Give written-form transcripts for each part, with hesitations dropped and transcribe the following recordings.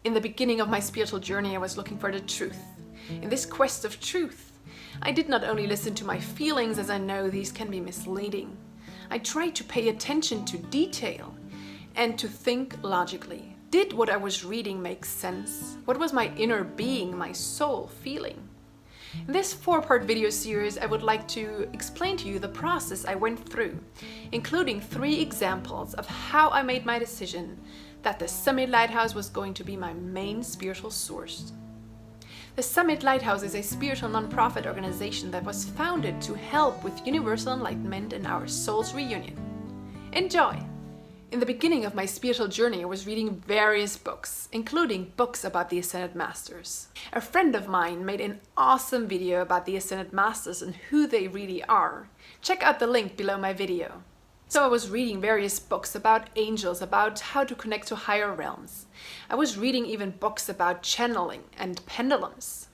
In the beginning of my spiritual journey, I was looking for the truth. In this quest of truth, I did not only listen to my feelings, as I know these can be misleading. I tried to pay attention to detail and to think logically. Did what I was reading make sense? What was my inner being, my soul, feeling? In this 4-part video series, I would like to explain to you the process I went through, including 3 examples of how I made my decision that the Summit Lighthouse was going to be my main spiritual source. The Summit Lighthouse is a spiritual non-profit organization that was founded to help with universal enlightenment and our soul's reunion. Enjoy! In the beginning of my spiritual journey, I was reading various books, including books about the Ascended Masters. A friend of mine made an awesome video about the Ascended Masters and who they really are. Check out the link below my video. So I was reading various books about angels, about how to connect to higher realms. I was reading even books about channeling and pendulums.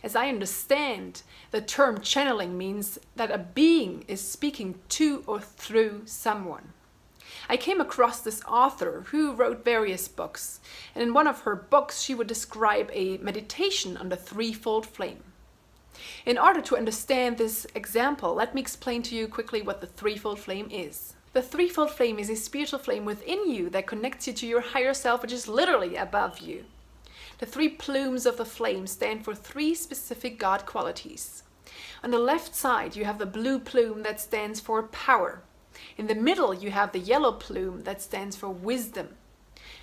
As I understand, the term channeling means that a being is speaking to or through someone. I came across this author who wrote various books, and in one of her books she would describe a meditation on the threefold flame. In order to understand this example, let me explain to you quickly what the threefold flame is. The threefold flame is a spiritual flame within you that connects you to your higher self, which is literally above you. The 3 plumes of the flame stand for 3 specific God qualities. On the left side, you have the blue plume that stands for power. In the middle, you have the yellow plume that stands for wisdom.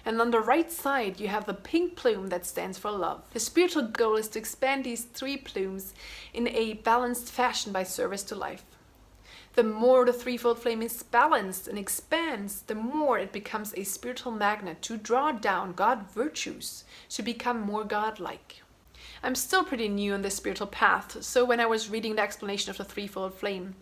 And on the right side, you have the pink plume that stands for love. The spiritual goal is to expand these 3 plumes in a balanced fashion by service to life. The more the threefold flame is balanced and expands, the more it becomes a spiritual magnet to draw down God virtues to become more godlike. I'm still pretty new on this spiritual path, so when I was reading the explanation of the threefold flame,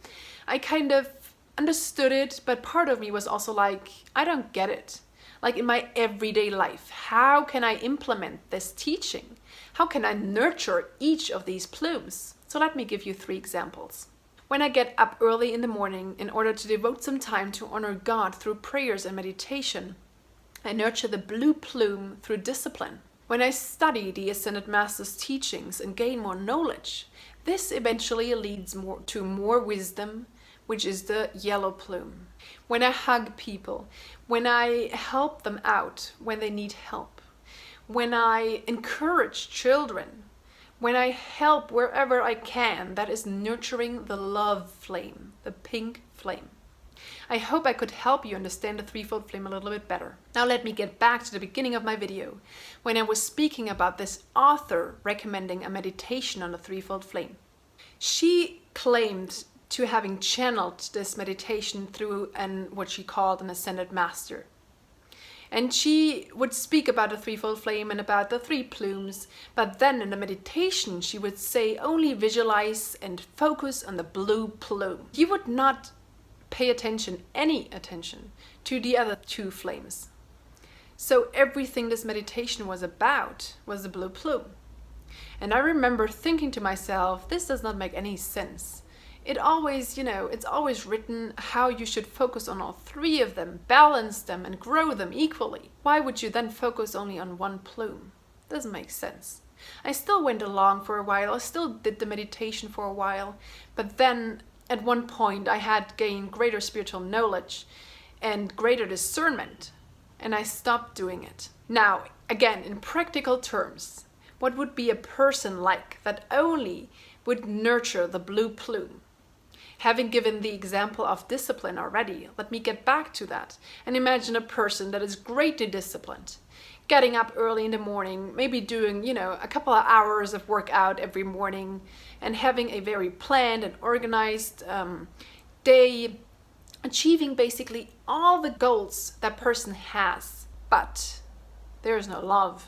I kind of understood it, but part of me was also like, I don't get it. Like in my everyday life, how can I implement this teaching? How can I nurture each of these plumes? So let me give you 3 examples. When I get up early in the morning in order to devote some time to honor God through prayers and meditation, I nurture the blue plume through discipline. When I study the Ascended Masters' teachings and gain more knowledge, this eventually leads to more wisdom, which is the yellow plume. When I hug people, when I help them out when they need help, when I encourage children, when I help wherever I can, that is nurturing the love flame, the pink flame. I hope I could help you understand the threefold flame a little bit better. Now let me get back to the beginning of my video, when I was speaking about this author recommending a meditation on the threefold flame. She claimed to having channeled this meditation through what she called an Ascended Master. And she would speak about the threefold flame and about the 3 plumes, but then in the meditation she would say only visualize and focus on the blue plume. You would not pay any attention to the other 2 flames. So everything this meditation was about was the blue plume. And I remember thinking to myself, this does not make any sense. It always, it's always written how you should focus on all 3 of them, balance them and grow them equally. Why would you then focus only on 1 plume? Doesn't make sense. I still went along for a while, I still did the meditation for a while, but then at one point I had gained greater spiritual knowledge and greater discernment, and I stopped doing it. Now, again, in practical terms, what would be a person like that only would nurture the blue plume? Having given the example of discipline already, let me get back to that and imagine a person that is greatly disciplined, getting up early in the morning, maybe doing, a couple of hours of workout every morning and having a very planned and organized day, achieving basically all the goals that person has, but there is no love.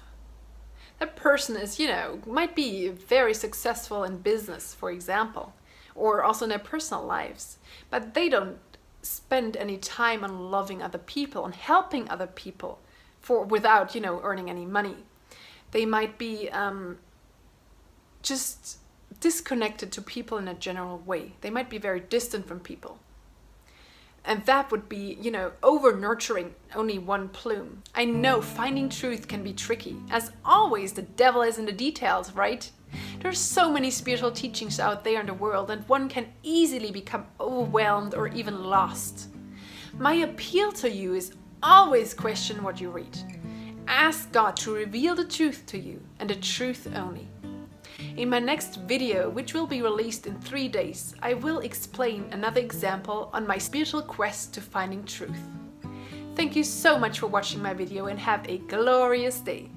That person is, might be very successful in business, for example, or also in their personal lives, but they don't spend any time on loving other people and helping other people without, earning any money. They might be just disconnected to people in a general way. They might be very distant from people. And that would be, over nurturing only one plume. I know finding truth can be tricky. As always, the devil is in the details, right? There's so many spiritual teachings out there in the world, and one can easily become overwhelmed or even lost. My appeal to you is always question what you read. Ask God to reveal the truth to you, and the truth only. In my next video, which will be released in 3 days, I will explain another example on my spiritual quest to finding truth. Thank you so much for watching my video and have a glorious day.